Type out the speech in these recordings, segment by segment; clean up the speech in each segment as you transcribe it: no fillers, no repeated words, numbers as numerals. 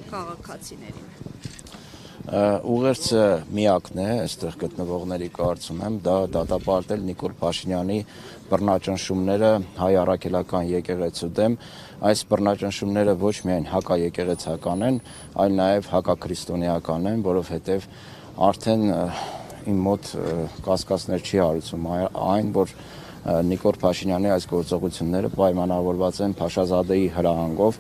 Քաղաքացիներին։ Ուղերձը միակն է, այստեղ գտնվողների կարծում եմ, դա դատապարտել Նիկոլ Փաշինյանի բռնաճնշումները հայ առաքելական եկեղեցու դեմ, այս բռնաճնշումները ոչ միայն հակաեկեղեցական են, այլ նաև հակաքրիստոնեական են, որովհետև արդեն իմ մոտ կասկածներ չի հարուցում այն, որ Նիկոլ Փաշինյանի այս գործողությունները պայմանավորված են Փաշազադեի հրահանգով,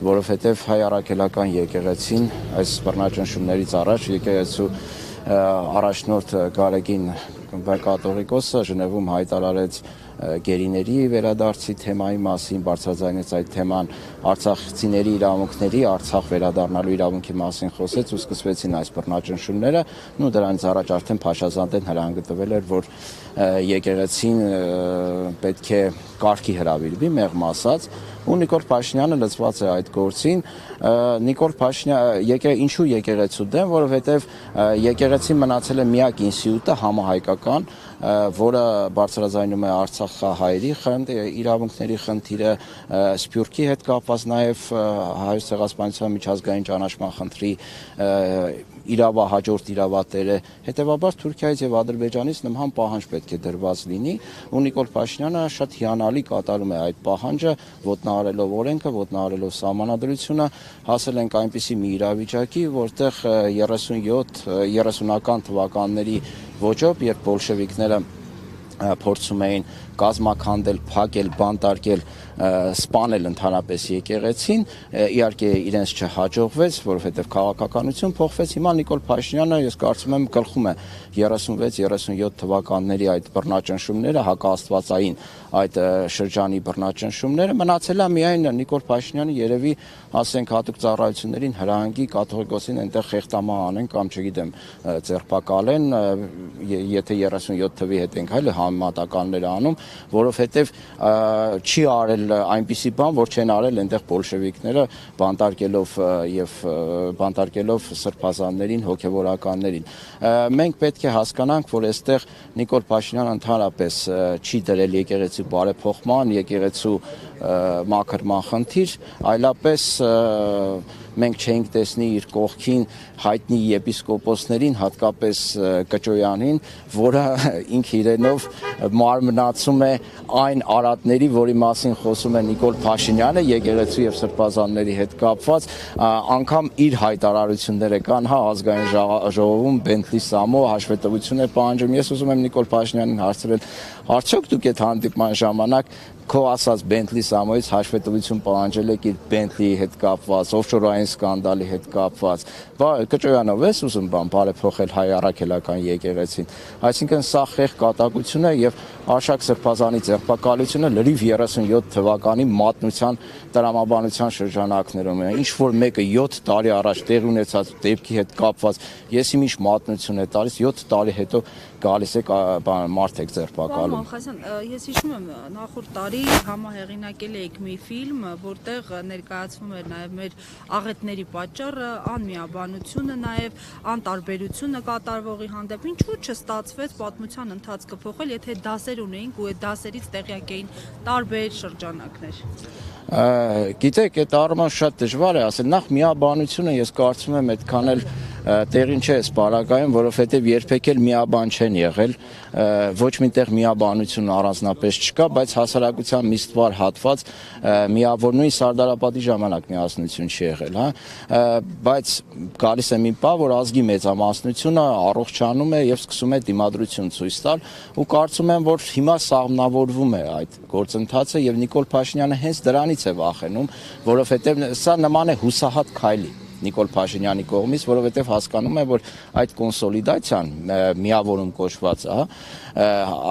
որովհետև հայ առաքելական եկեղեցին այս բռնաճնշումներից առաջ եկեղեցու առաջնորդ Գարեգին կաթողիկոսը Ժնևում հայտարարեց գերիների վերադարձի թեմայի մասին, բարձրաձայնեց այդ թեման, արցախցիների իրավունքների, Արցախ վերադառնալու իրավունքի մասին խոսեց ու սկսվեցին այս բռնաճնշումները, ու դրանից առաջ արդեն Փաշազադեն հրահանգ տվել էր, որ եկեղեցին պետք է կարգի հրավիրվի, մեղմ ասած, ու Նիկոլ Փաշինյանը լծված է այդ գործին, Նիկոլ Փաշինյանը ինչու եկեղեցու դեմ, որովհետև եկեղեցին մնացել է միակ ինստիտուտը համահայկական, որը բարձրաձայնում է արցախահայերի իրավունքների խնդիրը, Սփյուռքի հետ կապված նաև Հայոց ցեղասպանության միջազգային ճանաչման խնդրի հաջորդ իրավատերը, հետևաբար Թուրքիայից եւ Ադրբեջանից նման պահանջ պետք է դրված լինի, ու Նիկոլ Փաշինյանը շատ հիանալի կատարում է այդ պահանջը, ոտնահարելով օրենքը, ոտնահարելով սահմանադրությունը, հասել ենք այնպիսի մի իրավիճակի, որտեղ 30-ական թվականների ոճով, երբ բոլշևիկները փորձում էին կազմաքանդել, փակել, բանտարկել, սպանել ընդհանրապես եկեղեցին, իհարկե իրենց չհաջողվեց, որովհետև քաղաքականություն փոխվեց, հիմա Նիկոլ Փաշինյանը, ես կարծում եմ, գլխում է 36-37 թվականների այդ բռնաճնշումները, հակաաստվածային այդ շրջանի բռնաճնշումները, մնացել է միայն Նիկոլ Փաշինյանը երևի, ասենք, հատուկ ծառայություններին հրահանգի կաթողիկոսին այնտեղ խեղտամա անեն կամ չգիտեմ, ձերբակալեն, եթե 37 թվի հետ ենք այլ համեմատականներ անում, որովհետև չի արել այնպիսի բան, որ չեն արել այնտեղ բոլշևիկները բանտարկելով սրբազաններին, հոգևորականներին։ Մենք պետք է հասկանանք, որ այստեղ Նիկոլ Փաշինյանը ընդհանրապես չի դրել եկեղեցու բարեփոխման, եկեղեցու մաքրման խնդիր, այլապես մենք չենք տեսնի իր կողքին հայտնի եպիսկոպոսներին, հատկապես Կճոյանին, որը ինքը իրենով մարմնացում է այն արատների, որի մասին խոսում է Նիկոլ Փաշինյանը, եկեղեցու եւ սրբազանների հետ կապված, անգամ իր հայտարարությունները կան, ազգային ժողովում Բենթլի Սամո հաշվետվություն է պահանջում։ Ես ուզում եմ Նիկոլ Փաշինյանին հարցրել, արդյոք դուք այդ հանդիպման ժամանակ քո ասած Բենթլի Սամոյից հաշվետվություն պահանջել եք իր Բենթլիի հետ կապված, օֆշորային սկանդալի հետ կապված, Կճոյանով ես ուզում բարեփոխել հայ առաքելական եկեղեցին, այսինքն սա խեղ կատակություն է եւ Արշակ Սրբազանի ձերբակալությունը լրիվ 37 թվականի մատնության տրամաբանության շրջանակներում է, ինչ որ մեկը 7 տարի առաջ տեղի ունեցած դեպքի հետ կապված, ես իմիշ մատնություն է տալիս, 7 տարի հետո գալիս է մարդ եք ձերբակալում։ Ես հիշում եմ նախորդ տարի համահեղինակել էիք մի ֆիլմ, որտեղ ներկայացվում էր նաև մեր աղետների պատճառը, անմիաբանությունը, նաև անտարբերությունը կատարվողի հանդեպ, ինչու չստացվեց պատմության ընթացքը փոխել, եթե դասեր ունեինք ու այդ դասերից տեղյակ էին տարբեր շրջանակներ։ Գիտեք, այդ առումով շատ դժվար է ասել, նախ միաբանությունը ես կարծում եմ այդքան էլ տեղին չէ սպարակայում, որովհետև երբեք էլ միաբան չեն եղել, ոչ միտեղ միաբանություն առանձնապես չկա, բայց հասարակության մի ստվար հատված միավոր նույն Սարդարապետի ժամանակ միասնություն չի եղել, բայց գալիս է մի պահ, որ ազգի մեծամասնությունը առողջանում է եւ սկսում է դիմադրություն ցույց տալ, ու կարծում եմ, որ հիմա սահմանավորվում է այդ գործընթացը եւ Նիկոլ Փաշինյանը հենց դրանից է վախենում, որովհետեւ սա նման է հուսահատ քայլի Նիկոլ Փաշինյանի կողմից, որովհետև հասկանում է, որ այդ կոնսոլիդացիան միավորում կոչված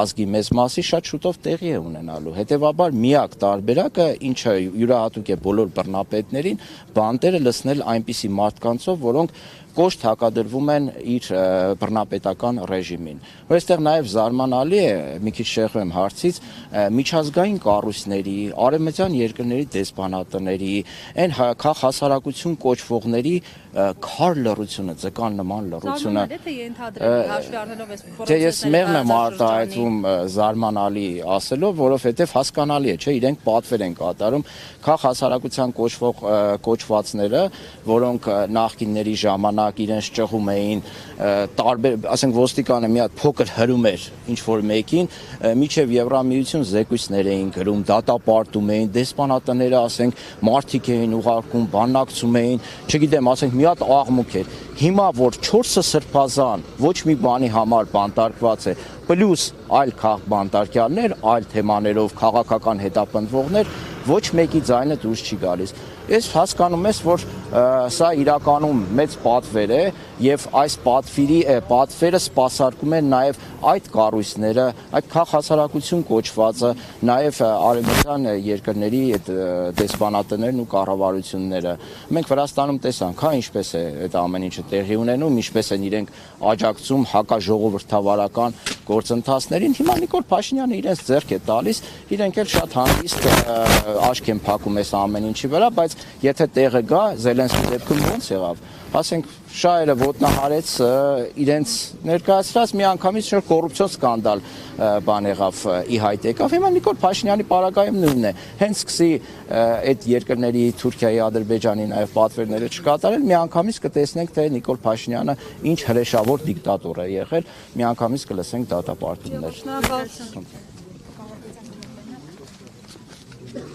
ազգի մեծ մասի շատ շուտով տեղի է ունենալու։ Հետևաբար միակ տարբերակը, ինչը յուրահատուկ է բոլոր բռնապետներին, բանտերը լցնել այնպիսի մարդկանցով, որոնք կոշտ հակադրվում են իր բռնապետական ռեժիմին։ Որ այստեղ նաև զարմանալի է, մի քիչ շեղվեմ հարցից, միջազգային կառույցների, արևմտյան երկրների դեսպանատների, այն քաղաքահասարակություն կոչվողների քար լռությունը, ձկան նման լռությունը։ Զարմանալի է, թե ենթադրել հաշվի առնելով այս Դե ես մեղմ եմ արտահայտվում զարմանալի ասելով, որովհետև հասկանալի է, չէ, իրենք պատվեր են կատարում քաղաք հասարակության կոչվածները, որոնք նախկինների ժամանակ իրենց ճղում էին տարբեր, ասենք ոստիկանը մի հատ փոքր հրում էր ինչ որ մեկին, միջև Եվրամիություն զեկույցներ էին գրում, դատապարտում էին, դեսպանատները, ասենք, մարդիկ էին ուղարկում, բանակցում էին, չգիտեմ, ասենք, մի հատ աղմուկ էր։ Հիմա որ 4 սրբազան ոչ մի բանի համար բանտարկված է, պլյուս այլ բանտարկյալներ, այլ թեմաներով քաղաքական հետապնդվողներ, ոչ մեկի ձայնը դուրս չի գալիս։ Ես հասկանում ես, որ սա իրականում մեծ պատվեր է եւ այս պատվերը սպասարկում են նաեւ այդ կառույցները, այդ քաղաքացիություն կոչվածը, նաեւ արևմտյան երկրների այդ դեսպանատներն ու կառավարությունները։ Մենք Վրաստանում տեսանք, հա, ինչպես է այդ ամեն ինչը տեղի ունենում, ինչպես են իրենք աջակցում հակաժողովրդավարական գործընթացներին։ Հիմա Նիկոլ Փաշինյանը իրենց ձեռք է տալիս, իրենք էլ շատ հանգիստ աչք են փակում այս ամեն ինչի վրա, բայց եթե տեղը գա, Զելենսկի դեպքում ոնց եղավ։ Ասենք շահերը ոտնահարեց իրենց ներկայացրած մի անգամից շուտ կոռուպցիոն սկանդալ բան եղավ ի հայտ եկավ։ Հիմա Նիկոլ Փաշինյանի պարագայում նույնն է։ Հենց սկսի այդ երկրների Թուրքիայի, Ադրբեջանի նաև պատվերները չկատարել, մի անգամից կտեսնենք, թե Նիկոլ Փաշինյանը ինչ հրեշավոր դիկտատոր է եղել, մի անգամից կլսենք դատապարտումներ։ Շնորհակալություն։